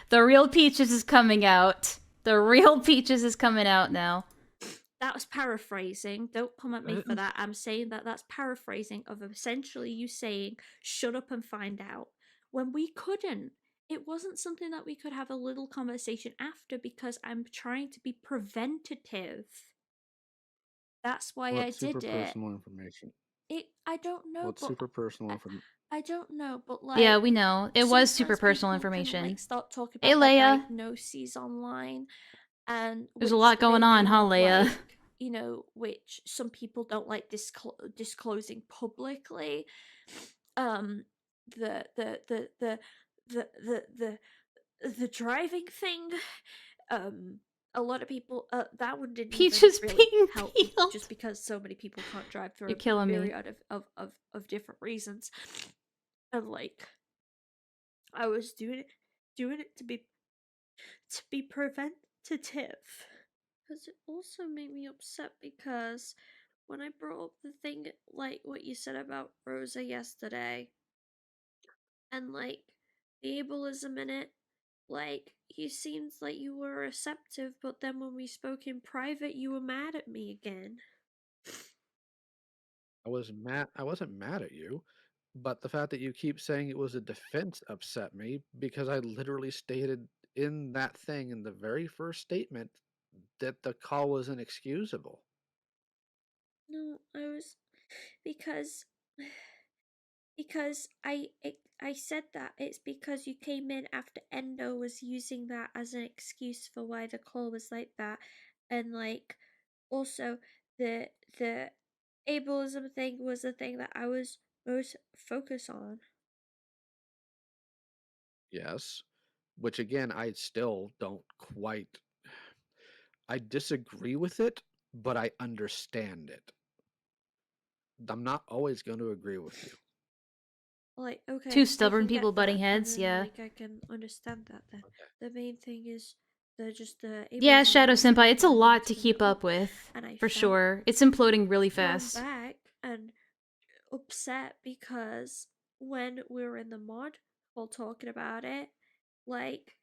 The real Peaches is coming out. The real Peaches is coming out now. That was paraphrasing. Don't come at me for that. I'm saying that that's paraphrasing of essentially you saying, shut up and find out. When we couldn't. It wasn't something that we could have a little conversation after because I'm trying to be preventative. That's why I What super did it. personal information? I don't know, What but super personal I, information? I don't know, but Yeah, like we know. It was super sometimes personal people can information. like start talking Hey, about their Leia. diagnoses online and There's a which lot going they may on, huh, not Leia? like, which some people don't like disclosing publicly. Um, the the the the the the the, the driving thing. Um, a lot of people that one didn't even Peaches really being help me peeled. just because so many people can't drive for You're a killing me. myriad of different reasons. And like I was doing it to be preventative. Because it also made me upset because when I brought up the thing, like what you said about Rosa yesterday, and like the ableism in it, like you seemed like you were receptive, but then when we spoke in private, you were mad at me again. I wasn't mad at you, but the fact that you keep saying it was a defense upset me because I literally stated in that thing in the very first statement that the call was inexcusable. No, I was because because I said that it's because you came in after Endo was using that as an excuse for why the call was like that, and like also the the ableism thing was the thing that I was most focused on. Yes, which again, I still don't quite. I disagree with it, but I understand it. I'm not always going to agree with you. Like, Two okay, I stubborn can people get butting that, and heads, then yeah. like I can understand that. Then Okay. the main thing is the Yeah, ableism one Shadow was the Senpai, main it's thing a I lot wanted to to bring keep up, up with. and I For felt sure. It's imploding really thrown fast. back and upset because when we were in the mod while talking about it, like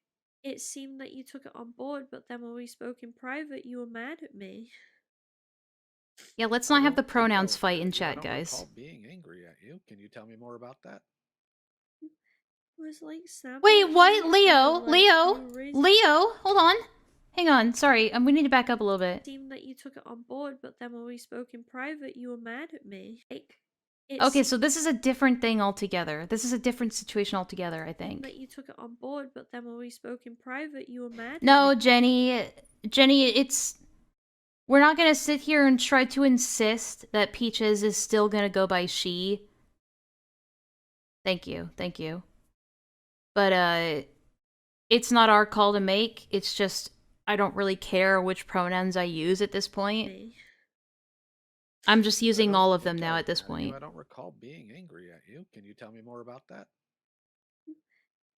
it seemed that you took it on board, but then when we spoke in private, you were mad at me. Yeah, let's not have the pronouns Oh, fight in really? I chat, don't guys. recall being angry at you. Can you tell me more about that? It was like snapping Wait, at what? me, and then Leo? like Leo? you were raising. Leo? Hold on. Hang on, sorry. We need to back up a little bit. Seemed that you took it on board, but then when we spoke in private, you were mad at me. Like it Okay, seemed so this is a different thing altogether. This is a different situation altogether, I that think. you took it on board, but then when we spoke in private, you were mad at me. No, Jenny. Jenny, it's. We're not gonna sit here and try to insist that Peaches is still gonna go by she. Thank you, thank you. But, it's not our call to make. It's just, I don't really care which pronouns I use at this point. Me. I'm just I using don't all of them think I now was at this mad at you. point. I don't recall being angry at you. Can you tell me more about that?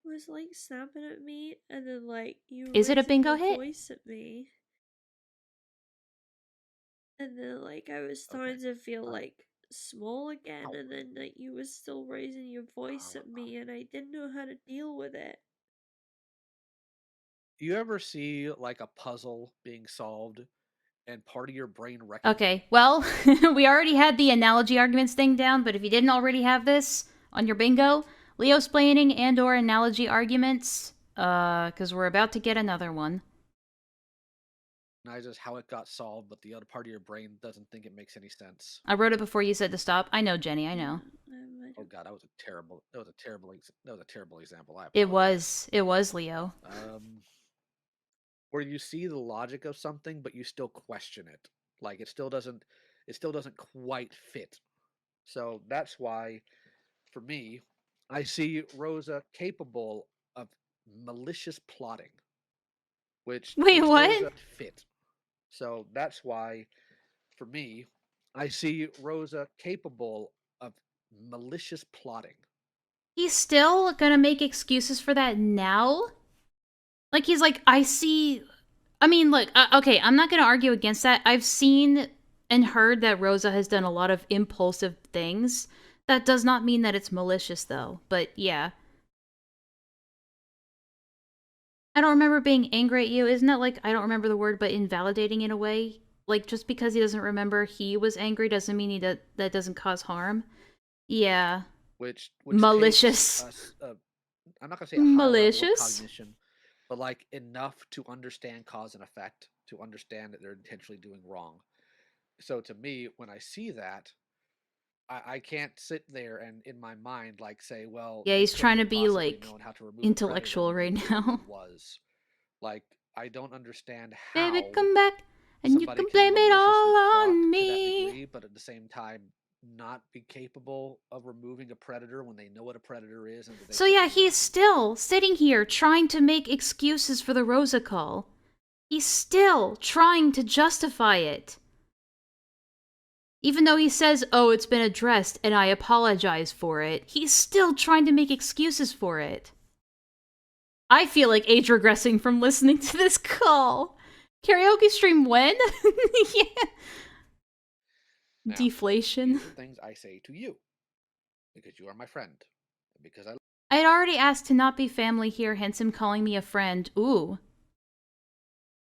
It was like snapping at me, and then like you were Is it a raising bingo your hit? voice at me, and then like I was Okay. starting to feel Uh, like small again, ow. and then like you were still raising your voice at me, and I didn't know how to deal with it. You ever see like a puzzle being solved and part of your brain Okay, well, we already had the analogy arguments thing down, but if you didn't already have this on your bingo, Leo splaining and or analogy arguments, because we're about to get another one. recognizes how it got solved, but the other part of your brain doesn't think it makes any sense. I wrote it before you said to stop. I know, Jenny, I know. I might Oh have. God, that was a terrible example. I It apologize. was. It was, Leo. Um, where you see the logic of something, but you still question it. Like it still doesn't quite fit. So that's why, for me, I see Rosa capable of malicious plotting, Wait, which what? doesn't fit. So that's why, for me, I see Rosa capable of malicious plotting. He's still gonna make excuses for that now? Like, he's like, I see. I mean, look, okay, I'm not gonna argue against that. I've seen and heard that Rosa has done a lot of impulsive things. That does not mean that it's malicious, though. But yeah. I don't remember being angry at you. Isn't that like, I don't remember the word, but invalidating in a way? Like, just because he doesn't remember he was angry doesn't mean that doesn't cause harm. Yeah. Which takes Malicious. us I'm not gonna say a high level of Malicious? cognition, but like enough to understand cause and effect, to understand that they're intentionally doing wrong. So to me, when I see that, I can't sit there and in my mind like say, well, Yeah, they he's trying couldn't to have be, possibly like, known how to remove a predator intellectual when they right knew what it now. was. Like I don't understand Baby, how come back, and you somebody can can blame it maliciously all plot on to that me. degree, but at the same time not be capable of removing a predator when they know what a predator is and that they So should yeah, be he's warned. still sitting here trying to make excuses for the Rosa call. He's still trying to justify it. Even though he says, oh, it's been addressed and I apologize for it, he's still trying to make excuses for it. I feel like age regressing from listening to this call. Karaoke stream when? Yeah. Now, Deflation. these are things I say to you because you are my friend. And because I I had already asked to not be family here, hence him calling me a friend. Ooh.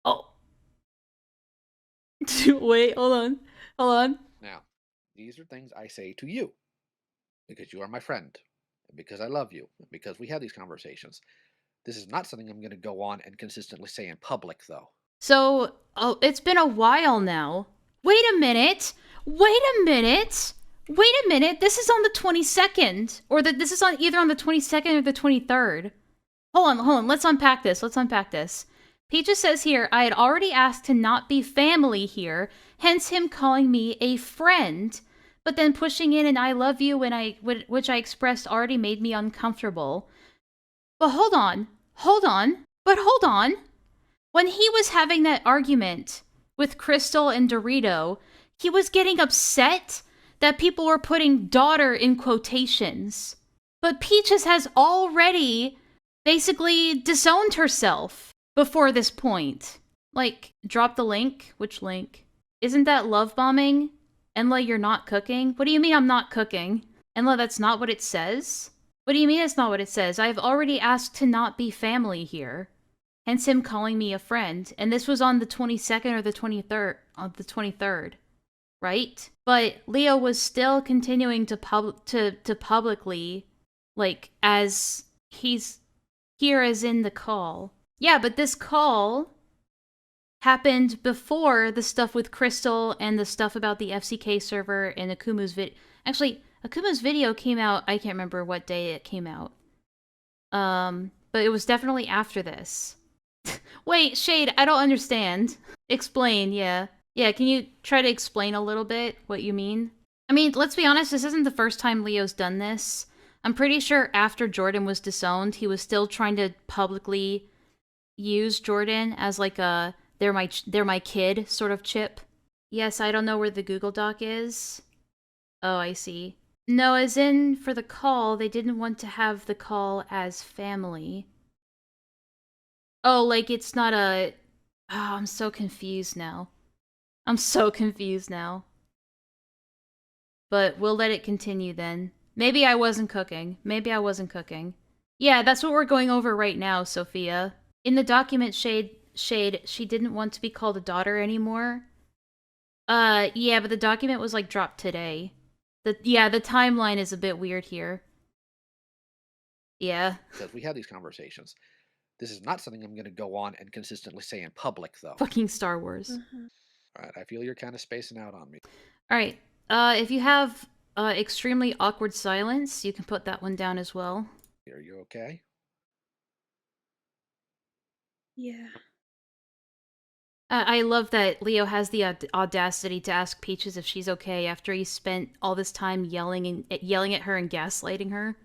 Oh. Wait, hold on. Hold on. now, these are things I say to you because you are my friend. And because I love you. And because we have these conversations. This is not something I'm going to go on and consistently say in public, though. So, oh, it's been a while now. Wait a minute. Wait a minute. Wait a minute. This is on the 22nd. Or this is on either on the 22nd or the 23rd. Hold on. Let's unpack this. Let's unpack this. Peaches says here, I had already asked to not be family here, hence him calling me a friend, but then pushing in an I love you which I expressed already made me uncomfortable. But hold on. Hold on. But hold on. When he was having that argument with Crystal and Dorito, he was getting upset that people were putting daughter in quotations. But Peaches has already basically disowned herself before this point. Like, drop the link? Which link? Isn't that love bombing? Enlaa, you're not cooking? What do you mean I'm not cooking? Enlaa, that's not what it says? What do you mean it's not what it says? I've already asked to not be family here. Hence him calling me a friend. And this was on the 22nd or the 23rd, on the 23rd, right? But Leo was still continuing to publicly, like, as he's here as in the call. Yeah, but this call happened before the stuff with Crystal and the stuff about the FCK server and Akumu's vid. Actually, Akumu's video came out. I can't remember what day it came out. But it was definitely after this. Wait, Shade, I don't understand. Explain, yeah. Yeah, can you try to explain a little bit what you mean? I mean, let's be honest, this isn't the first time Leo's done this. I'm pretty sure after Jordan was disowned, he was still trying to publicly use Jordan as like a they're my kid sort of chip. Yes, I don't know where the Google Doc is. Oh, I see. No, as in for the call, they didn't want to have the call as family. Oh, like it's not a. Oh, I'm so confused now. I'm so confused now. But we'll let it continue then. Maybe I wasn't cooking. Maybe I wasn't cooking. Yeah, that's what we're going over right now, Sophia. In the document shade, she didn't want to be called a daughter anymore. Yeah, but the document was like dropped today. The timeline is a bit weird here. Yeah. Because we have these conversations. This is not something I'm going to go on and consistently say in public, though. Fucking Star Wars. All right, I feel you're kind of spacing out on me. All right. If you have extremely awkward silence, you can put that one down as well. Are you okay? Yeah. I love that Leo has the audacity to ask Peaches if she's okay after he spent all this time yelling at her and gaslighting her.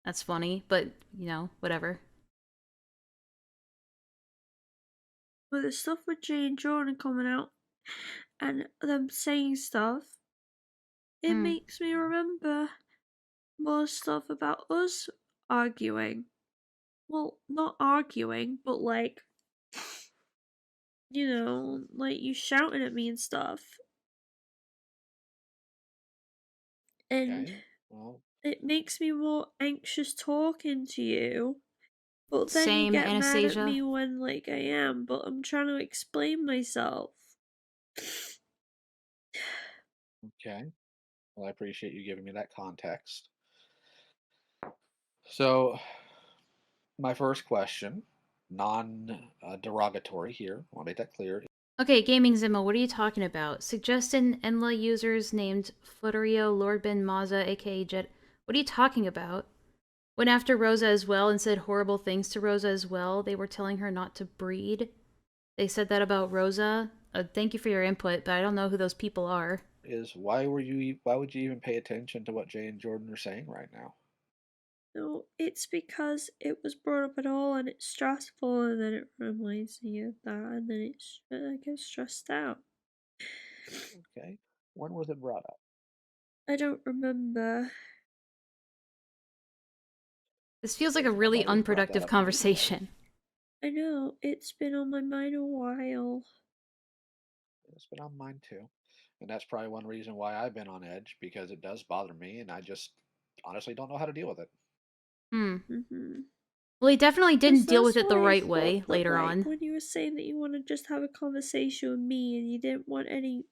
That's funny, but whatever. But the stuff with Jay and Jordan coming out and them saying stuff, it makes me remember more stuff about us arguing. Well, not arguing, but like, like you shouting at me and stuff. And Okay. Well, it makes me more anxious talking to you But then you Same, get mad at Anastasia. me when, like, I am, but I'm trying to explain myself. Okay. Well, I appreciate you giving me that context. So, my first question, non derogatory here, I want to make that clear. Okay, Gaming Zimmo, what are you talking about? Suggest an Enlaa users named Flutterio Lordbin Maza, aka Jet. What are you talking about? Went after Rosa as well and said horrible things to Rosa as well. They were telling her not to breed. They said that about Rosa. Thank you for your input, but I don't know who those people are. Is why would you even pay attention to what Jay and Jordan are saying right now? No, it's because it was brought up at all and it's stressful, and then it reminds me of that, and then I get stressed out. Okay. When was it brought up? I don't remember. This feels like a Because really nobody's brought that unproductive up to me today. conversation. I know, it's been on my mind a while. It's been on mine too. And that's probably one reason why I've been on edge, because it does bother me and I just honestly don't know how to deal with it. Hmm. Mm-hmm. Well, he definitely Because didn't deal with that's it the why I right thought way that, later like, on. when you were saying that you want to just have a conversation with me and you didn't want any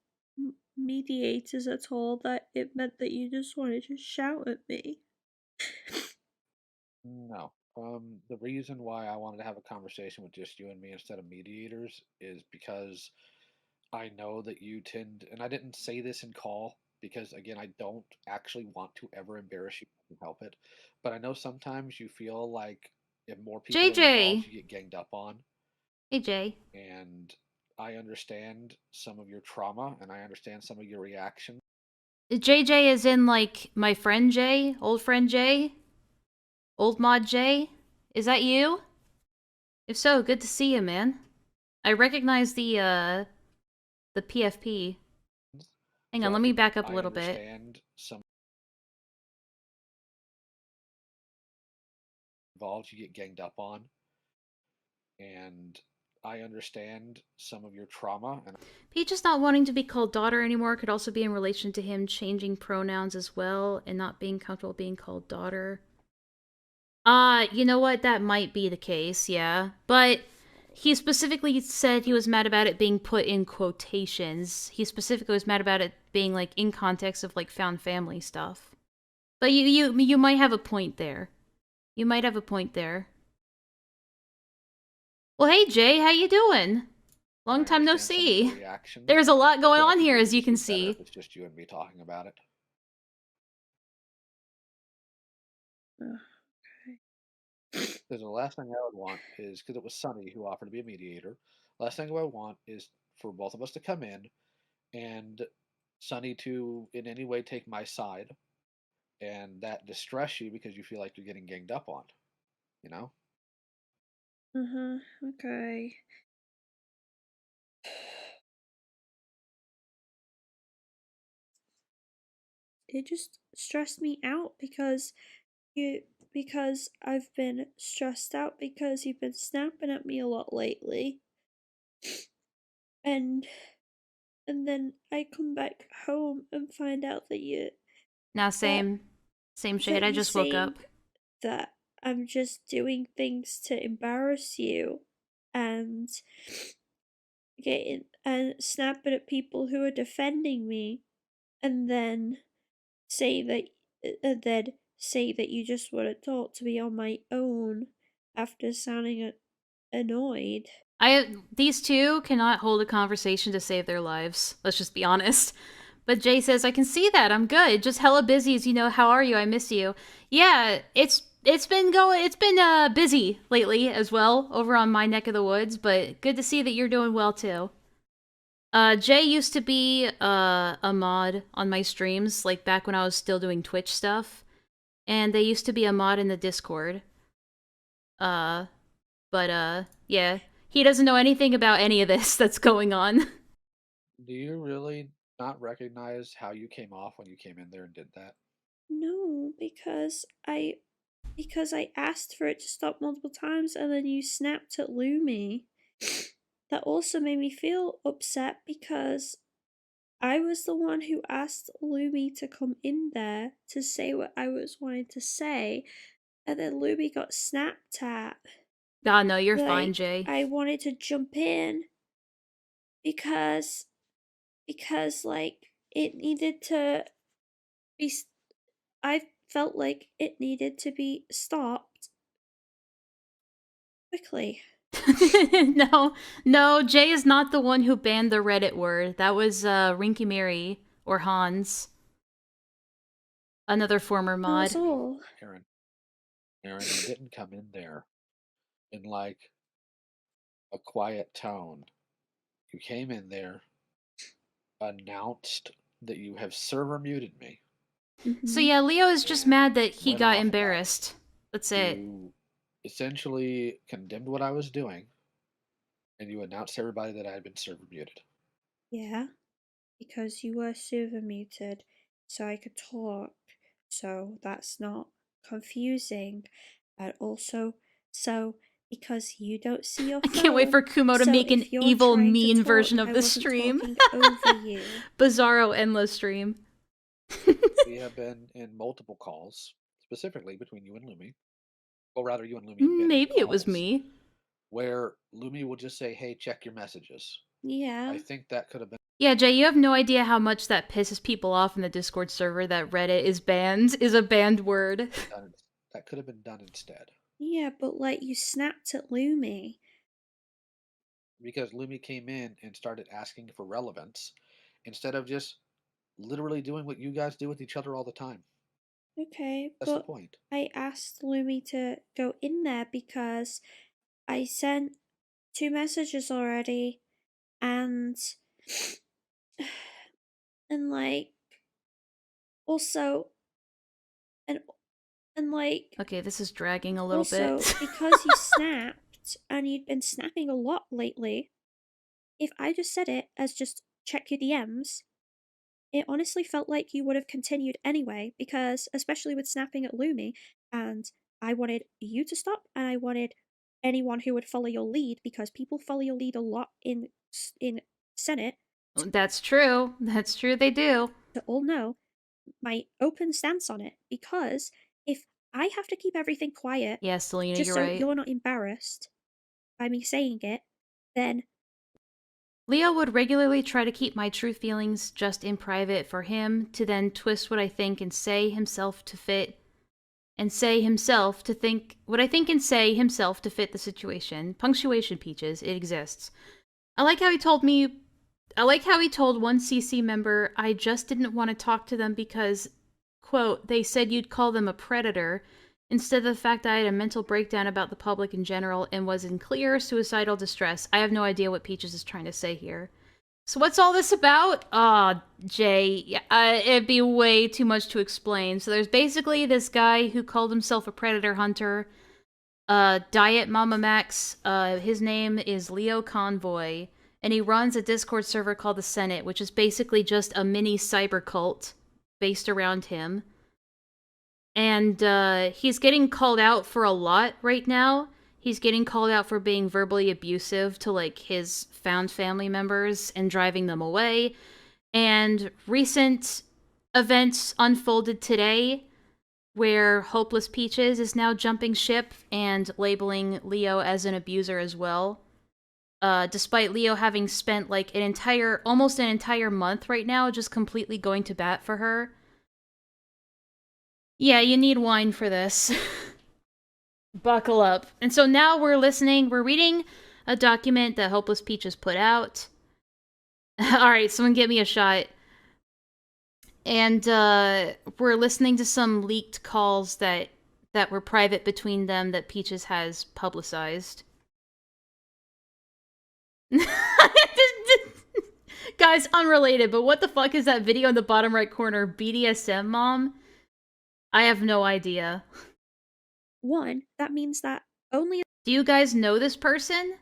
mediators at all, that it meant that you just wanted to shout at me. No. The reason why I wanted to have a conversation with just you and me instead of mediators is because I know that you tend, and I didn't say this in call because, again, I don't actually want to ever embarrass you if I can help it. But I know sometimes you feel like if more people are involved, JJ! you get ganged up on. Hey, Jay. And I understand some of your trauma and I understand some of your reactions. JJ is in, like, my friend Jay? Old friend Jay? Old mod Jay? Is that you? If so, good to see you, man. I recognize the PFP. Hang on, So let me back up a I little bit. understand some involved you get ganged up on. And I understand some of your trauma and Peach just not wanting to be called daughter anymore could also be in relation to him changing pronouns as well and not being comfortable being called daughter. You know what? That might be the case, yeah. But he specifically said he was mad about it being put in quotations. He specifically was mad about it being like in context of like found family stuff. But you might have a point there. You might have a point there. Well, hey Jay, how you doing? Long I time no understand some of your see. reactions. There's a lot going So I on think here, it would as you just can be better if see. it's just you and me talking about it. Because the last thing I would want is, because it was Sunny who offered to be a mediator, last thing I would want is for both of us to come in and Sunny to in any way take my side and that distress you because you feel like you're getting ganged up on, you know? Uh-huh, okay. It just stressed me out you because I've been stressed out because you've been snapping at me a lot lately. And and then I come back home and find out Now, that same shade. that I you're just woke saying up. that I'm just doing things to embarrass you and getting and snapping at people who are defending me, and say that then say that you just want to talk to me on my own after sounding annoyed. These two cannot hold a conversation to save their lives. Let's just be honest. But Jay says, "I can see that. I'm good. Just hella busy, as you know. How are you? I miss you." Yeah, it's been going. It's been busy lately as well over on my neck of the woods. But good to see that you're doing well too. Jay used to be a mod on my streams, like back when I was still doing Twitch stuff, and they used to be a mod in the Discord. Uh, but yeah, he doesn't know anything about any of this that's going on. Do you really not recognize how you came off when you came in there and did that? No, because I asked for it to stop multiple times and then you snapped at Lumi. That also made me feel upset because I was the one who asked Lumi to come in there to say what I was wanting to say, and then Lumi got snapped at. God, no, you're fine, Like, Jay. I wanted to jump in because like it needed to be I felt like it needed to be stopped quickly. No, no, Jay is not the one who banned the Reddit word. That was Rinky Mary or Hans, another former That was mod. all. Aaron, Aaron, you didn't come in there in like a quiet tone. You came in there, announced that you have server muted me, So Mm-hmm. yeah, Leo is just and mad that he went got off about it. embarrassed. That's it. You essentially condemned what I was doing, and you announced to everybody that I had been server muted. Yeah, because you were server muted, so I could talk. So that's not confusing. And also, so because you don't see your I can't wait phone, for Kumo to so make an if you're evil, trying to mean talk, version of I the wasn't stream. talking over you. Bizarro Endless stream. We have been in multiple calls, specifically between you and Lumi. Well, rather, you and Lumi have been in Maybe it was calls me. where Lumi will just say, "Hey, check your messages." Yeah. I think that could have been Yeah, Jay, you have no idea how much that pisses people off in the Discord server that Reddit is banned, is a banned word. done. That could have been done instead, Yeah, but like you snapped at Lumi. because Lumi came in and started asking for relevance instead of just literally doing what you guys do with each other all the time. Okay, That's the but point. I asked Lumi to go in there because I sent 2 messages already and and like also and and like Okay, this is dragging a little also bit. because you snapped and you'd been snapping a lot lately, if I just said it as just check your DMs, it honestly felt like you would have continued anyway, because especially with snapping at Lumi, and I wanted you to stop, and I wanted anyone who would follow your lead, because people follow your lead a lot in Senate, That's true. That's true, they do. to all know my open stance on it. Because if I have to keep everything quiet Yeah, Selena, just you're so right. you're not embarrassed by me saying it, then Leo would regularly try to keep my true feelings just in private for him to then twist what I think and say himself to fit and say himself to think what I think and say himself to fit the situation. Punctuation, Peaches, it exists. I like how he told me I like how he told one CC member I just didn't want to talk to them because, quote, they said you'd call them a predator, instead of the fact I had a mental breakdown about the public in general and was in clear suicidal distress. I have no idea what Peaches is trying to say here. So what's all this about? Aw, Jay, it'd be way too much to explain. So there's basically this guy who called himself a predator hunter, Diet Mama Max. His name is Leo Convoy, and he runs a Discord server called the Senate, which is basically just a mini cyber cult based around him. And he's getting called out for a lot right now. He's getting called out for being verbally abusive to like his found family members and driving them away. And recent events unfolded today where Hopeless Peaches is now jumping ship and labeling Leo as an abuser as well. Despite Leo having spent like almost an entire month right now just completely going to bat for her. Yeah, you need wine for this. Buckle up. And so now we're reading a document that Hopeless Peaches put out. Alright, someone get me a shot. And we're listening to some leaked calls that were private between them that Peaches has publicized. Guys, unrelated, but what the fuck is that video in the bottom right corner? BDSM mom? I have no idea. one, that means that only Do you guys know this person?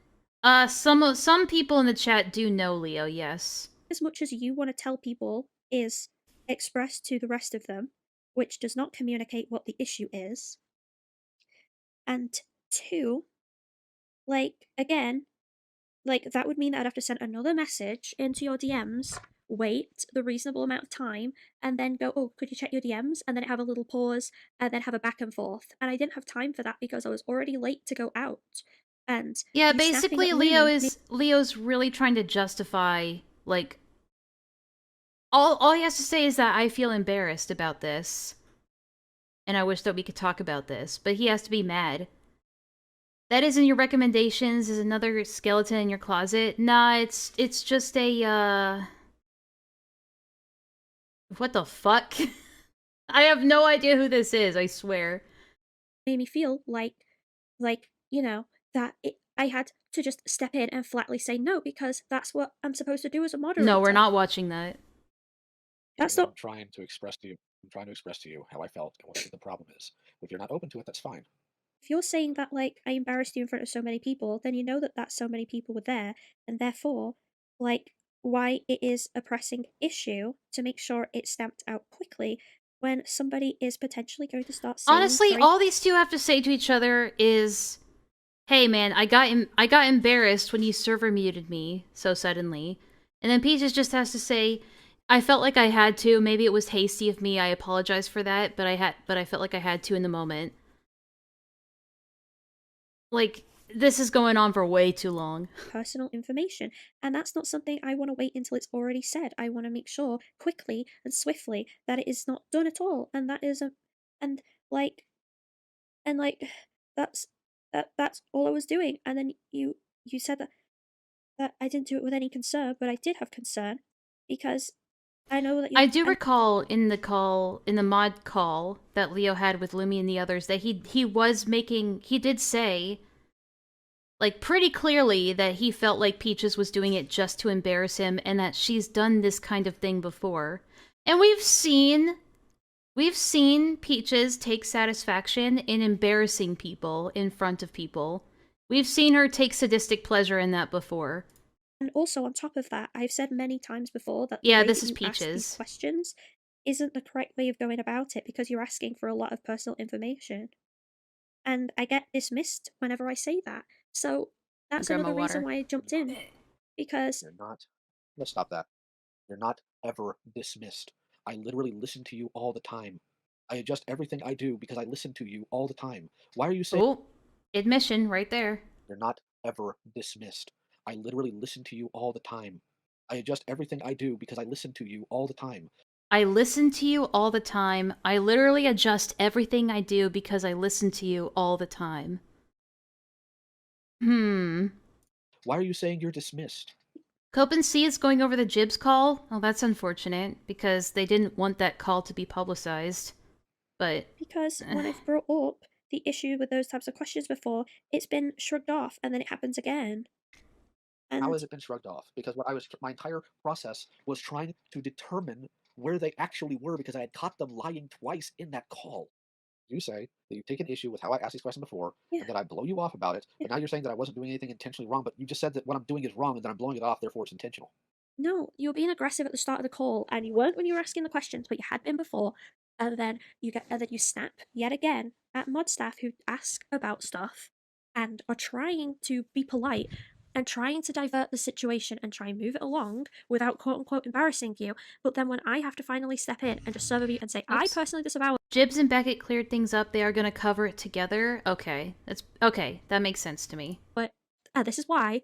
Some people in the chat do know Leo, yes. as much as you want to tell people is expressed to the rest of them, which does not communicate what the issue is. And two, like, again, like, that would mean that I'd have to send another message into your DMs, wait the reasonable amount of time, and then go, oh, could you check your DMs? And then have a little pause, and then have a back and forth. And I didn't have time for that because I was already late to go out. And Yeah, you snapping basically at Lumi. Leo's really trying to justify, like, all he has to say is that I feel embarrassed about this and I wish that we could talk about this, but he has to be mad. That isn't your recommendations, is another skeleton in your closet. Nah, it's just a what the fuck? I have no idea who this is, I swear. Made me feel like that I had to just step in and flatly say no because that's what I'm supposed to do as a No, we're moderator. not watching that. That's I'm not. trying to express to you. I'm trying to express to you how I felt and what I think the problem is. If you're not open to it, that's fine. If you're saying that like I embarrassed you in front of so many people, then you know that so many people were there, and therefore, like why it is a pressing issue to make sure it's stamped out quickly when somebody is potentially going to start saying Honestly, very all these two have to say to each other is, "Hey man, I got embarrassed when you server muted me so suddenly." And then Peaches just has to say, "I felt like I had to. Maybe it was hasty of me. I apologize for that, but I felt like I had to in the moment." Like, this is going on for way too long. personal information. And that's not something I want to wait until it's already said. I want to make sure quickly and swiftly that it is not done at all. And that is a and like and like that's that's all I was doing. And then you said that I didn't do it with any concern, but I did have concern because I know that I you're do and recall in the mod call that Leo had with Lumi and the others that he did say, like, pretty clearly that he felt like Peaches was doing it just to embarrass him and that she's done this kind of thing before. And we've seen Peaches take satisfaction in embarrassing people in front of people. We've seen her take sadistic pleasure in that before. and also on top of that, I've said many times before that the Yeah, way this that is you ask these Peaches. questions isn't the correct way of going about it because you're asking for a lot of personal information. And I get dismissed whenever I say that. So that's Grandma another reason water. why I jumped in because You're not. Let's stop that. You're not ever dismissed. I literally listen to you all the time. I adjust everything I do because I listen to you all the time. Why are you saying Oh, admission right there. you're not ever dismissed? I literally listen to you all the time. I adjust everything I do because I listen to you all the time. I listen to you all the time. I literally adjust everything I do because I listen to you all the time. Hmm. Why are you saying you're dismissed? Cope and C is going over the Jibs call. Oh, that's unfortunate because they didn't want that call to be publicized. But when I've brought up the issue with those types of questions before, it's been shrugged off and then it happens again. How And has it been shrugged off? Because my entire process was trying to determine where they actually were because I had caught them lying twice in that call. You say that you've taken issue with how I asked these questions before yeah, and that I blow you off about it, yeah. but now you're saying that I wasn't doing anything intentionally wrong, but you just said that what I'm doing is wrong and that I'm blowing it off, therefore it's intentional. No, you were being aggressive at the start of the call, and you weren't when you were asking the questions, but you had been before. And then you snap yet again at mod staff who ask about stuff and are trying to be polite and trying to divert the situation and try and move it along without quote unquote embarrassing you. But then when I have to finally step in and just serve you and say, I oops. personally disavow it, Jibs and Beckett cleared things up. They are going to cover it together. Okay. That's okay. That makes sense to me. but this is why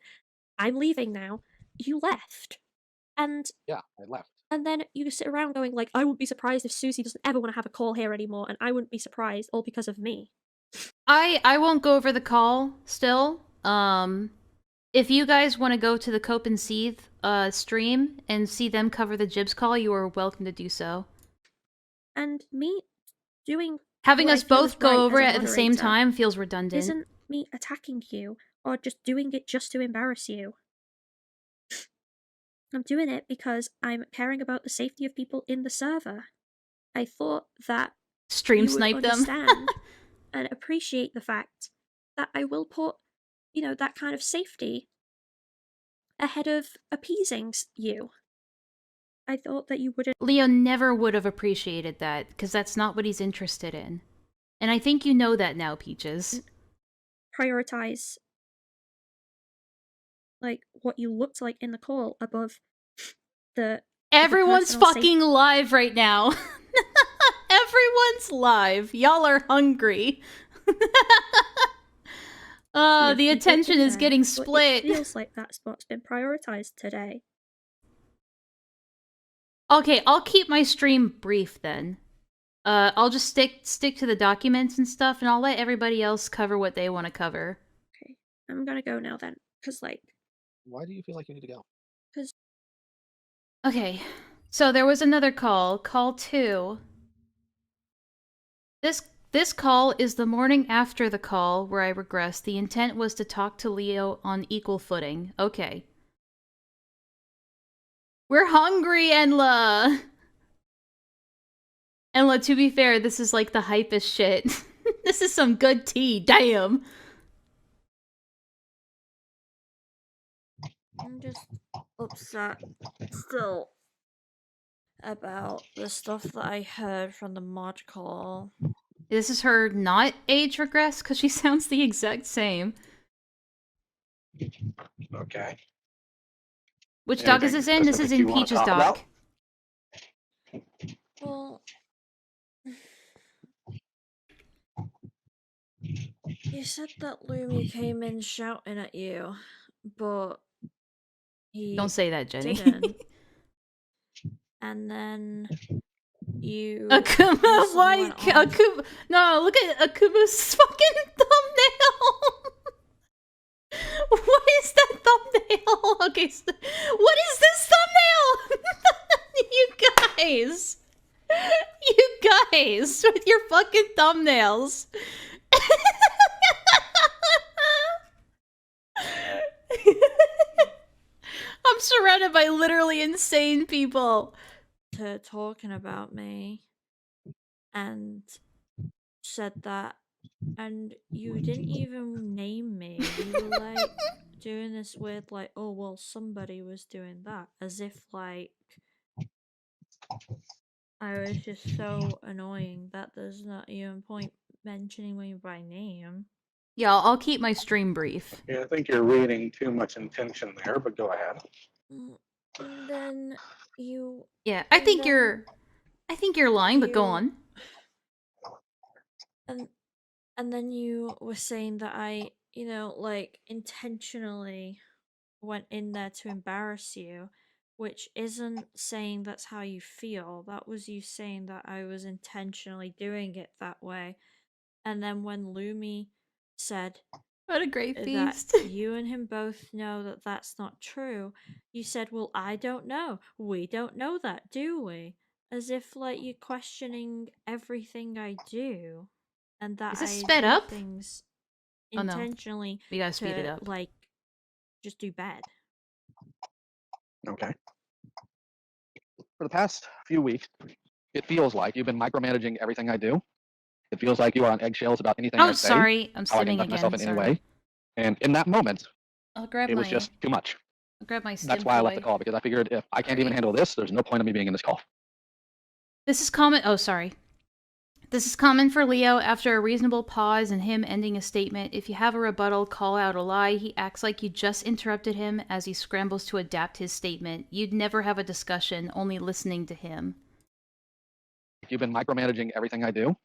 I'm leaving now. You left. And Yeah, I left. And then you sit around going like, I wouldn't be surprised if Susie doesn't ever want to have a call here anymore, and I wouldn't be surprised all because of me. I won't go over the call still. If you guys want to go to the Cope and Seethe stream and see them cover the Jibs call, you are welcome to do so. And me doing Having what I us feel is both go right over as it a at the same moderator time feels redundant. isn't me attacking you or just doing it just to embarrass you. I'm doing it because I'm caring about the safety of people in the server. I thought that Stream you would snipe them. understand and appreciate the fact that I will put, that kind of safety ahead of appeasing you. I thought that you wouldn't Leo never would have appreciated that, because that's not what he's interested in. And I think you know that now, Peaches. prioritize like what you looked like in the call above the Everyone's personal fucking live right now. Everyone's live. Y'all are hungry. The attention is getting split. It feels like that spot's been prioritized today. Okay, I'll keep my stream brief then. I'll just stick to the documents and stuff, and I'll let everybody else cover what they want to cover. Okay, I'm gonna go now then, cause Why do you feel like you need to go? Cause Okay, so there was another call 2. This call is the morning after the call where I regressed. The intent was to talk to Leo on equal footing. Okay. We're hungry, Enlaa! Enlaa, to be fair, this is like the hypest shit. This is some good tea, damn! I'm just upset still about the stuff that I heard from the mod call. This is her not age regress, because she sounds the exact same. Okay. Which doc is this in? This is in Peach's doc. Well, you said that Lumi came in shouting at you, but he Don't say that, Jenny. didn't. And then you Akuma, why? went on. Akuma, no, look at Akuma's fucking thumbnail. What is that thumbnail? Okay, so, what is this thumbnail? You guys, with your fucking thumbnails. I'm surrounded by literally insane people. Talking about me and said that, and you didn't even name me. You were like doing this weird, like, oh well, somebody was doing that, as if like I was just so annoying that there's not even point mentioning me by name. Yeah, I'll keep my stream brief. Yeah, I think you're reading too much intention there, but go ahead. And then you. Yeah, I think you're lying, but go on. And then you were saying that I, like intentionally went in there to embarrass you, which isn't saying that's how you feel. That was you saying that I was intentionally doing it that way. And then when Lumi said, what a great that feast. you and him both know that that's not true, you said, well, I don't know. We don't know that, do we? As if like you're questioning everything I do. And that Is this I sped do up? things Oh no, intentionally we gotta speed it to up. like just do bad. Okay. For the past few weeks, it feels like you've been micromanaging everything I do. It feels like you are on eggshells about anything I say. Sorry, I'm how I stimming conduct myself again. in any Sorry. way. And in that moment, I'll grab it was just too much. I'll grab my stim That's why I left toy. the call, because I figured if I can't even handle this, there's no point in me being in this call. This is common. Oh, sorry. This is common for Leo after a reasonable pause and him ending a statement. If you have a rebuttal, call out a lie. He acts like you just interrupted him as he scrambles to adapt his statement. You'd never have a discussion, only listening to him. You've been micromanaging everything I do.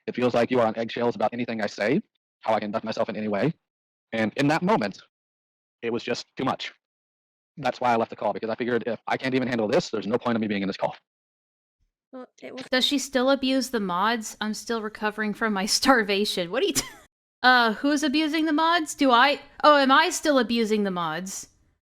It feels like you are on eggshells about anything I say, how I conduct myself in any way. And in that moment, it was just too much. That's why I left the call, because I figured if I can't even handle this, there's no point in me being in this call. Well, it was. Does she still abuse the mods? I'm still recovering from my starvation. What are you who's abusing the mods? Am I still abusing the mods?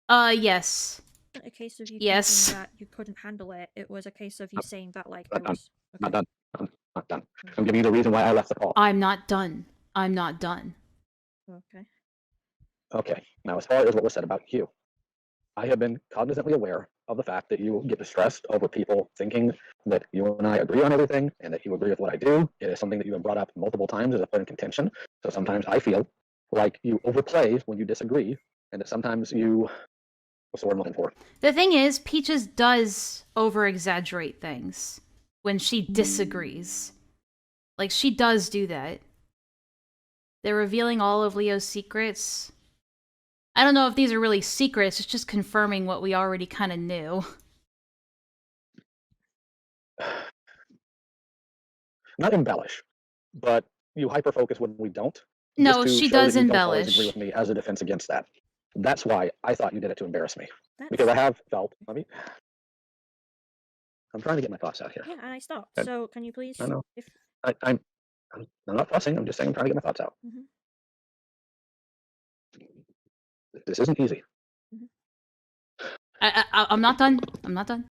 Yes. A case of you yes. thinking that you couldn't handle it. It was a case of you saying that like Not I done. was. Okay. Not done. I'm not done. I'm giving you the reason why I left the call. I'm not done. I'm not done. Okay. Okay. Now, as far as what was said about you, I have been cognizantly aware of the fact that you get distressed over people thinking that you and I agree on everything and that you agree with what I do. It is something that you have brought up multiple times as a point of contention. So sometimes I feel like you overplay when you disagree, and that sometimes you. What's the word I'm looking for? The thing is, Peaches does over-exaggerate things when she disagrees. Like, she does do that. They're revealing all of Leo's secrets. I don't know if these are really secrets, it's just confirming what we already kind of knew. Not embellish, but you hyper-focus when we don't. No, to she show that does you don't always agree embellish. with me as a defense against that. That's why I thought you did it to embarrass me. Because I have felt. I'm trying to get my thoughts out here. Yeah, and I stopped. And So can you please? I know. If I'm not fussing. I'm just saying I'm trying to get my thoughts out. Mhm. This isn't easy. I'm not done. I'm not done.